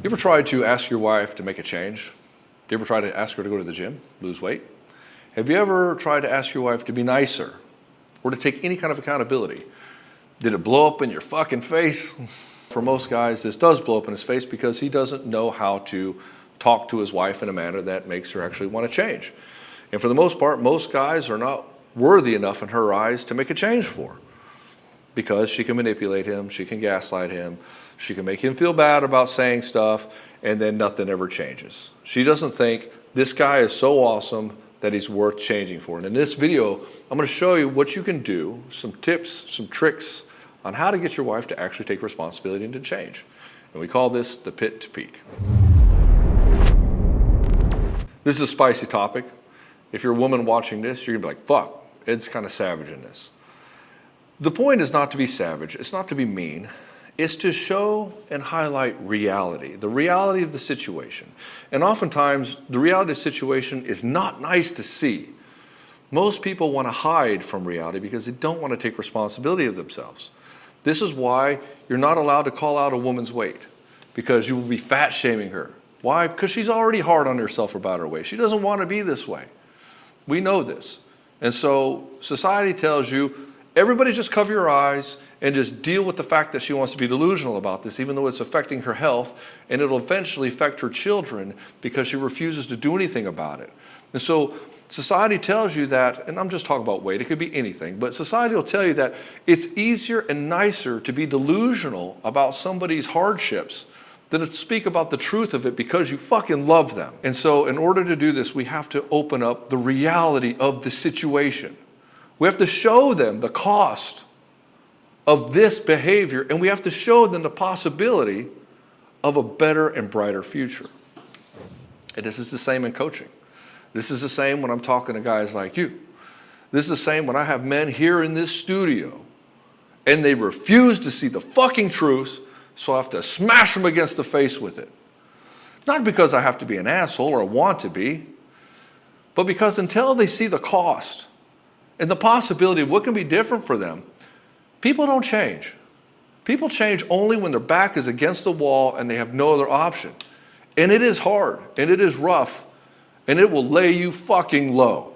You ever tried to ask your wife to make a change? You ever tried to ask her to go to the gym, lose weight? Have you ever tried to ask your wife to be nicer or to take any kind of accountability? Did it blow up in your fucking face? For most guys, this does blow up in his face because he doesn't know how to talk to his wife in a manner that makes her actually want to change. And for the most part, most guys are not worthy enough in her eyes to make a change for her, because she can manipulate him, she can gaslight him, she can make him feel bad about saying stuff, and then nothing ever changes. She doesn't think this guy is so awesome that he's worth changing for. And in this video, I'm going to show you what you can do, some tips, some tricks on how to get your wife to actually take responsibility and to change. And we call this the pit to peak. This is a spicy topic. If you're a woman watching this, you're going to be like, fuck, Ed's kind of savage in this. The point is not to be savage. It's not to be mean. It's to show and highlight reality, the reality of the situation. And oftentimes, the reality of the situation is not nice to see. Most people want to hide from reality because they don't want to take responsibility of themselves. This is why you're not allowed to call out a woman's weight, because you will be fat shaming her. Why? Because she's already hard on herself about her weight. She doesn't want to be this way. We know this. And so society tells you, everybody just cover your eyes and just deal with the fact that she wants to be delusional about this, even though it's affecting her health, and it'll eventually affect her children because she refuses to do anything about it. And so society tells you that, and I'm just talking about weight, it could be anything, but society will tell you that it's easier and nicer to be delusional about somebody's hardships than to speak about the truth of it because you fucking love them. And so in order to do this, we have to open up the reality of the situation. We have to show them the cost of this behavior, and we have to show them the possibility of a better and brighter future. And this is the same in coaching. This is the same when I'm talking to guys like you. This is the same when I have men here in this studio and they refuse to see the fucking truth, so I have to smash them against the face with it. Not because I have to be an asshole or want to be, but because until they see the cost and the possibility of what can be different for them, people don't change. People change only when their back is against the wall and they have no other option. And it is hard, and it is rough, and it will lay you fucking low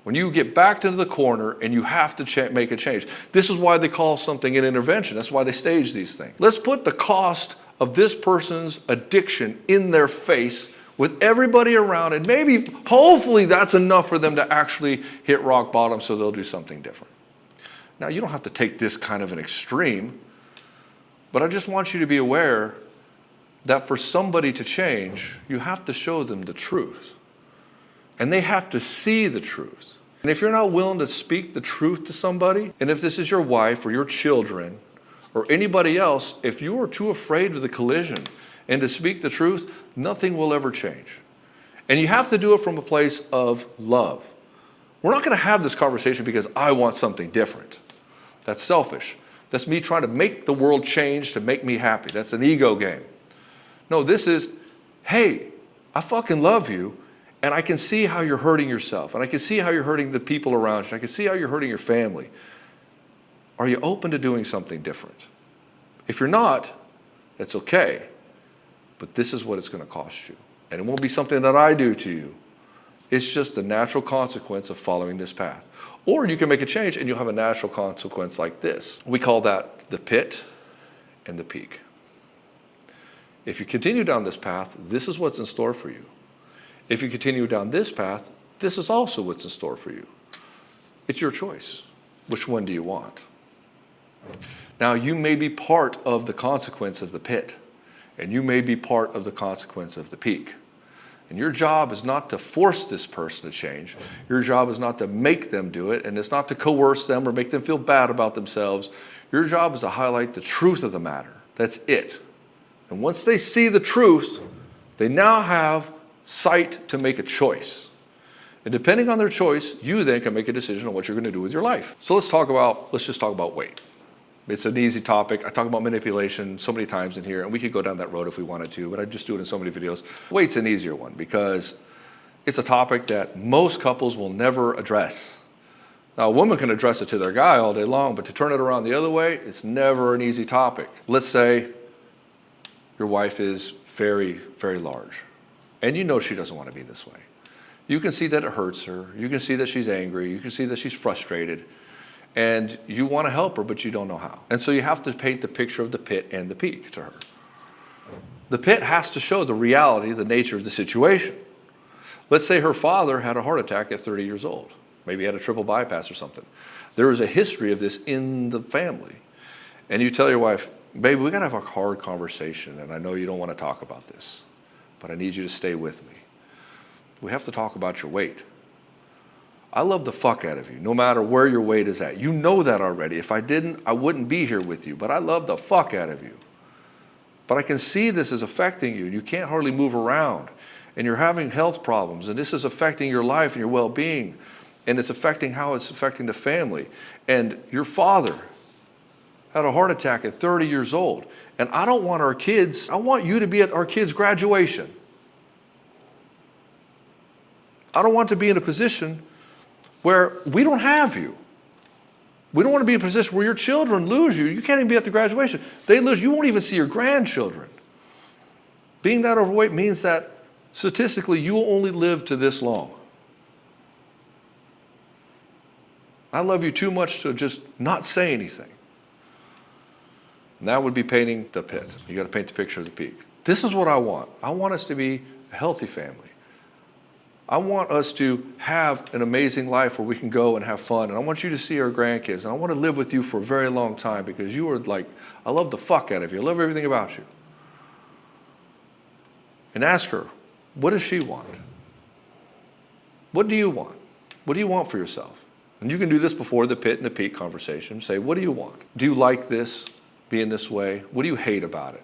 when you get backed into the corner and you have to make a change. This is why they call something an intervention. That's why they stage these things. Let's put the cost of this person's addiction in their face with everybody around, and maybe, hopefully, that's enough for them to actually hit rock bottom so they'll do something different. Now, you don't have to take this kind of an extreme, but I just want you to be aware that for somebody to change, you have to show them the truth. And they have to see the truth. And if you're not willing to speak the truth to somebody, and if this is your wife or your children or anybody else, if you are too afraid of the collision and to speak the truth, nothing will ever change. And you have to do it from a place of love. We're not going to have this conversation because I want something different. That's selfish. That's me trying to make the world change to make me happy. That's an ego game. No, this is, hey, I fucking love you, and I can see how you're hurting yourself, and I can see how you're hurting the people around you, and I can see how you're hurting your family. Are you open to doing something different? If you're not, that's okay, but this is what it's going to cost you. And it won't be something that I do to you. It's just the natural consequence of following this path. Or you can make a change and you'll have a natural consequence like this. We call that the pit and the peak. If you continue down this path, this is what's in store for you. If you continue down this path, this is also what's in store for you. It's your choice. Which one do you want? Now, you may be part of the consequence of the pit, and you may be part of the consequence of the peak. And your job is not to force this person to change. Your job is not to make them do it, and it's not to coerce them or make them feel bad about themselves. Your job is to highlight the truth of the matter. That's it. And once they see the truth, they now have sight to make a choice. And depending on their choice, you then can make a decision on what you're going to do with your life. So let's just talk about weight. It's an easy topic. I talk about manipulation so many times in here, and we could go down that road if we wanted to, but I just do it in so many videos. Weight's an easier one because it's a topic that most couples will never address. Now, a woman can address it to their guy all day long, but to turn it around the other way, it's never an easy topic. Let's say your wife is very, very large. And you know she doesn't want to be this way. You can see that it hurts her. You can see that she's angry. You can see that she's frustrated. And you want to help her, but you don't know how. And so you have to paint the picture of the pit and the peak to her. The pit has to show the reality, the nature of the situation. Let's say her father had a heart attack at 30 years old. Maybe he had a triple bypass or something. There is a history of this in the family. And you tell your wife, baby, we got to have a hard conversation, and I know you don't want to talk about this, but I need you to stay with me. We have to talk about your weight. I love the fuck out of you, no matter where your weight is at. You know that already. If I didn't, I wouldn't be here with you, but I love the fuck out of you. But I can see this is affecting you. You can't hardly move around, and you're having health problems, and this is affecting your life and your well-being, and it's affecting how it's affecting the family. And your father had a heart attack at 30 years old, and I don't want our kids, I want you to be at our kids' graduation. I don't want to be in a position where we don't have you. We don't want to be in a position where your children lose you. You can't even be at the graduation. They lose you. You won't even see your grandchildren. Being that overweight means that statistically you will only live to this long. I love you too much to just not say anything. And that would be painting the pit. You got to paint the picture of the peak. This is what I want. I want us to be a healthy family. I want us to have an amazing life where we can go and have fun. And I want you to see our grandkids. And I want to live with you for a very long time because you are like, I love the fuck out of you. I love everything about you. And ask her, what does she want? What do you want? What do you want for yourself? And you can do this before the pit and the peak conversation. Say, what do you want? Do you like this, being this way? What do you hate about it?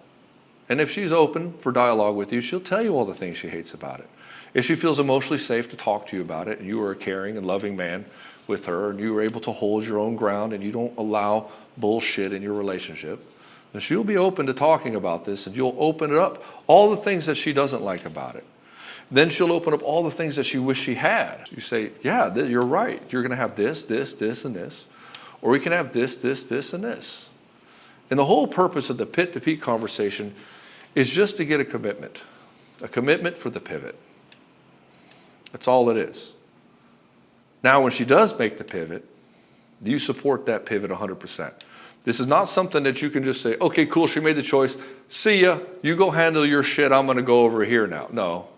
And if she's open for dialogue with you, she'll tell you all the things she hates about it. If she feels emotionally safe to talk to you about it, and you are a caring and loving man with her, and you are able to hold your own ground, and you don't allow bullshit in your relationship, then she'll be open to talking about this, and you'll open it up, all the things that she doesn't like about it. Then she'll open up all the things that she wished she had. You say, yeah, you're right. You're going to have this, this, this, and this. Or we can have this, this, this, and this. And the whole purpose of the pit to peak conversation is just to get a commitment for the pivot. That's all it is. Now, when she does make the pivot, you support that pivot 100%. This is not something that you can just say, okay, cool, she made the choice. See ya. You go handle your shit. I'm going to go over here now. No.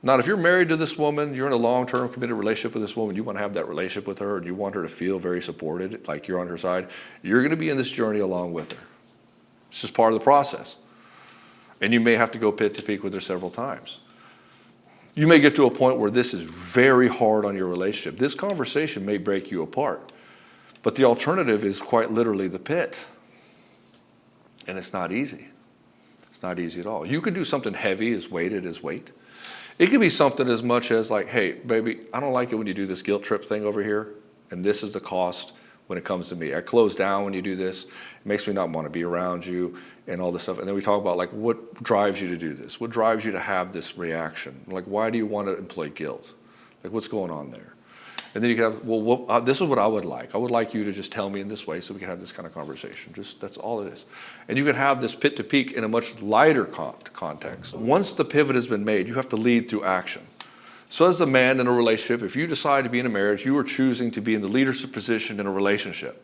Not if you're married to this woman, you're in a long-term committed relationship with this woman, you want to have that relationship with her, and you want her to feel very supported, like you're on her side, you're going to be in this journey along with her. It's just part of the process. And you may have to go pit to peak with her several times. You may get to a point where this is very hard on your relationship. This conversation may break you apart. But the alternative is quite literally the pit. And it's not easy. It's not easy at all. You could do something heavy as weighted as weight. It could be something as much as like, hey, baby, I don't like it when you do this guilt trip thing over here, and this is the cost when it comes to me. I close down when you do this. It makes me not want to be around you and all this stuff. And then we talk about like what drives you to do this? What drives you to have this reaction? Like why do you want to employ guilt? Like what's going on there? And then you can have, well, this is what I would like. I would like you to just tell me in this way so we can have this kind of conversation. Just that's all it is. And you can have this pit to peak in a much lighter context. Once the pivot has been made, you have to lead through action. So as the man in a relationship, if you decide to be in a marriage, you are choosing to be in the leadership position in a relationship.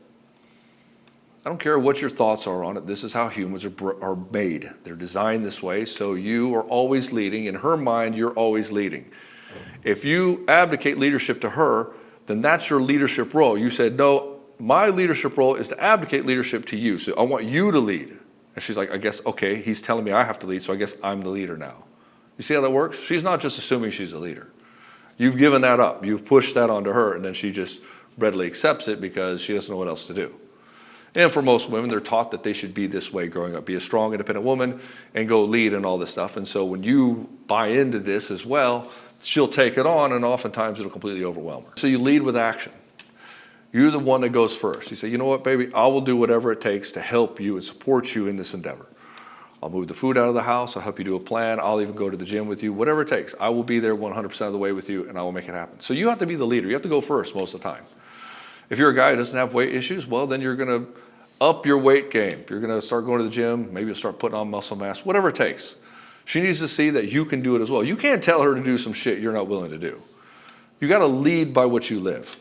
I don't care what your thoughts are on it. This is how humans are made. They're designed this way, so you are always leading. In her mind, you're always leading. If you abdicate leadership to her, then that's your leadership role. You said, no, my leadership role is to abdicate leadership to you. So I want you to lead. And she's like, I guess, okay, he's telling me I have to lead, so I guess I'm the leader now. You see how that works? She's not just assuming she's a leader. You've given that up. You've pushed that onto her, and then she just readily accepts it because she doesn't know what else to do. And for most women, they're taught that they should be this way growing up, be a strong, independent woman and go lead and all this stuff. And so when you buy into this as well, she'll take it on, and oftentimes it'll completely overwhelm her. So you lead with action. You're the one that goes first. You say, you know what, baby, I will do whatever it takes to help you and support you in this endeavor. I'll move the food out of the house. I'll help you do a plan. I'll even go to the gym with you, whatever it takes. I will be there 100% of the way with you, and I will make it happen. So you have to be the leader. You have to go first most of the time. If you're a guy who doesn't have weight issues, well, then you're going to Up your weight game. If you're going to start going to the gym, maybe you'll start putting on muscle mass, whatever it takes. She needs to see that you can do it as well. You can't tell her to do some shit you're not willing to do. You got to lead by what you live.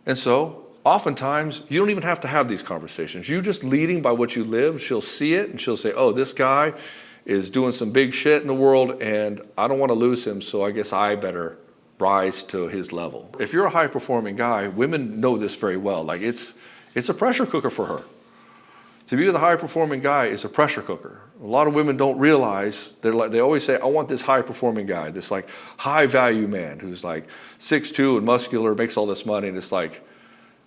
And so, oftentimes, you don't even have to have these conversations. You just leading by what you live, she'll see it and she'll say, oh, this guy is doing some big shit in the world and I don't want to lose him, so I guess I better rise to his level. If you're a high-performing guy, women know this very well. Like it's a pressure cooker for her. To be with a high-performing guy is a pressure cooker. A lot of women don't realize, they always say, I want this high-performing guy, this like high-value man who's like 6'2" and muscular, makes all this money, and it's like,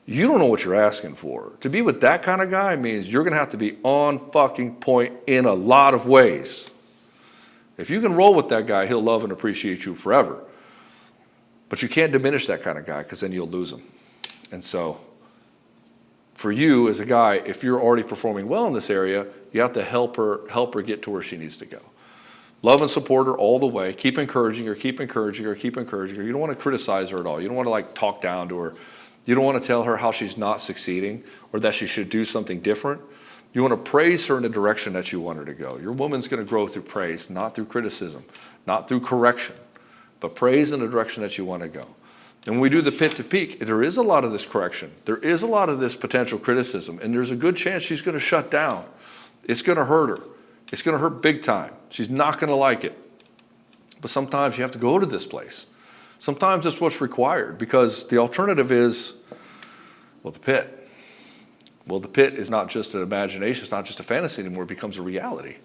you don't know what you're asking for. To be with that kind of guy means you're gonna have to be on fucking point in a lot of ways. If you can roll with that guy, he'll love and appreciate you forever. But you can't diminish that kind of guy because then you'll lose him. And so, for you as a guy, if you're already performing well in this area, you have to help her get to where she needs to go. Love and support her all the way. Keep encouraging her, keep encouraging her, keep encouraging her. You don't want to criticize her at all. You don't want to like talk down to her. You don't want to tell her how she's not succeeding or that she should do something different. You want to praise her in the direction that you want her to go. Your woman's going to grow through praise, not through criticism, not through correction, but praise in the direction that you want to go. And when we do the pit to peak, there is a lot of this correction. There is a lot of this potential criticism, and there's a good chance she's going to shut down. It's going to hurt her. It's going to hurt big time. She's not going to like it. But sometimes you have to go to this place. Sometimes it's what's required because the alternative is, well, the pit. Well, the pit is not just an imagination. It's not just a fantasy anymore. It becomes a reality.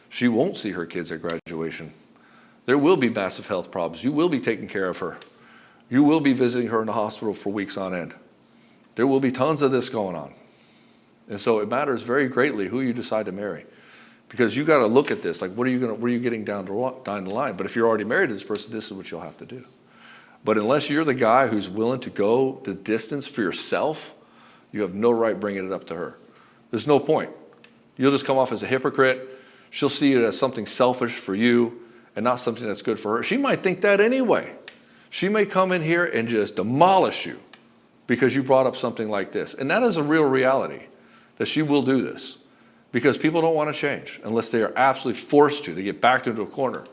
She won't see her kids at graduation. There will be massive health problems. You will be taking care of her. You will be visiting her in the hospital for weeks on end. There will be tons of this going on. And so it matters very greatly who you decide to marry. Because you got to look at this, like what are you getting down the line? But if you're already married to this person, this is what you'll have to do. But unless you're the guy who's willing to go the distance for yourself, you have no right bringing it up to her. There's no point. You'll just come off as a hypocrite. She'll see it as something selfish for you and not something that's good for her. She might think that anyway. She may come in here and just demolish you because you brought up something like this. And that is a real reality, that she will do this because people don't want to change unless they are absolutely forced to. They get backed into a corner.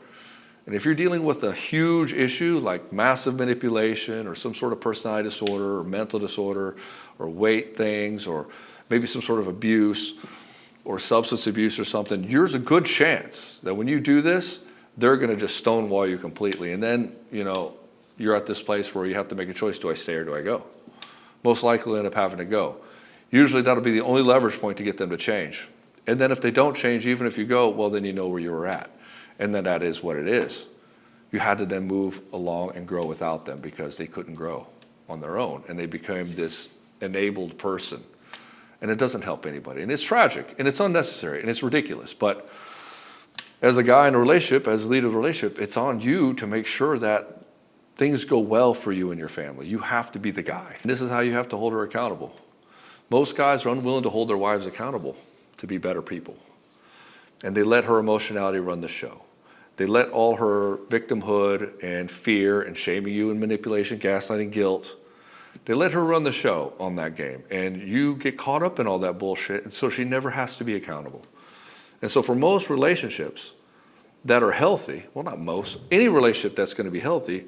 And if you're dealing with a huge issue like massive manipulation or some sort of personality disorder or mental disorder or weight things or maybe some sort of abuse or substance abuse or something, there's a good chance that when you do this, they're going to just stonewall you completely. And then, you're at this place where you have to make a choice. Do I stay or do I go? Most likely you'll end up having to go. Usually that'll be the only leverage point to get them to change. And then if they don't change, even if you go, well, then you know where you were at. And then that is what it is. You had to then move along and grow without them because they couldn't grow on their own. And they became this enabled person. And it doesn't help anybody. And it's tragic and it's unnecessary and it's ridiculous. But as a guy in a relationship, as a leader of a relationship, it's on you to make sure that things go well for you and your family. You have to be the guy. And this is how you have to hold her accountable. Most guys are unwilling to hold their wives accountable to be better people. And they let her emotionality run the show. They let all her victimhood and fear and shaming you and manipulation, gaslighting, guilt, they let her run the show on that game. And you get caught up in all that bullshit, and so she never has to be accountable. And so for most relationships that are healthy, well, not most, any relationship that's going to be healthy,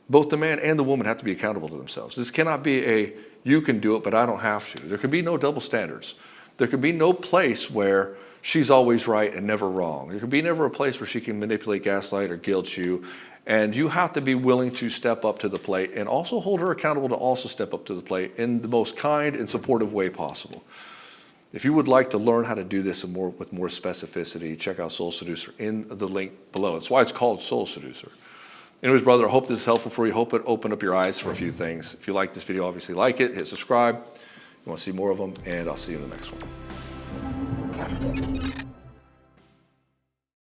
both the man and the woman have to be accountable to themselves. This cannot be a, you can do it, but I don't have to. There can be no double standards. There can be no place where she's always right and never wrong. There can be never a place where she can manipulate, gaslight, or guilt you. And you have to be willing to step up to the plate and also hold her accountable to also step up to the plate in the most kind and supportive way possible. If you would like to learn how to do this with more specificity, check out Soul Seducer in the link below. That's why it's called Soul Seducer. Anyways, brother, I hope this is helpful for you. Hope it opened up your eyes for a few things. If you like this video, obviously like it, hit subscribe. You want to see more of them, and I'll see you in the next one.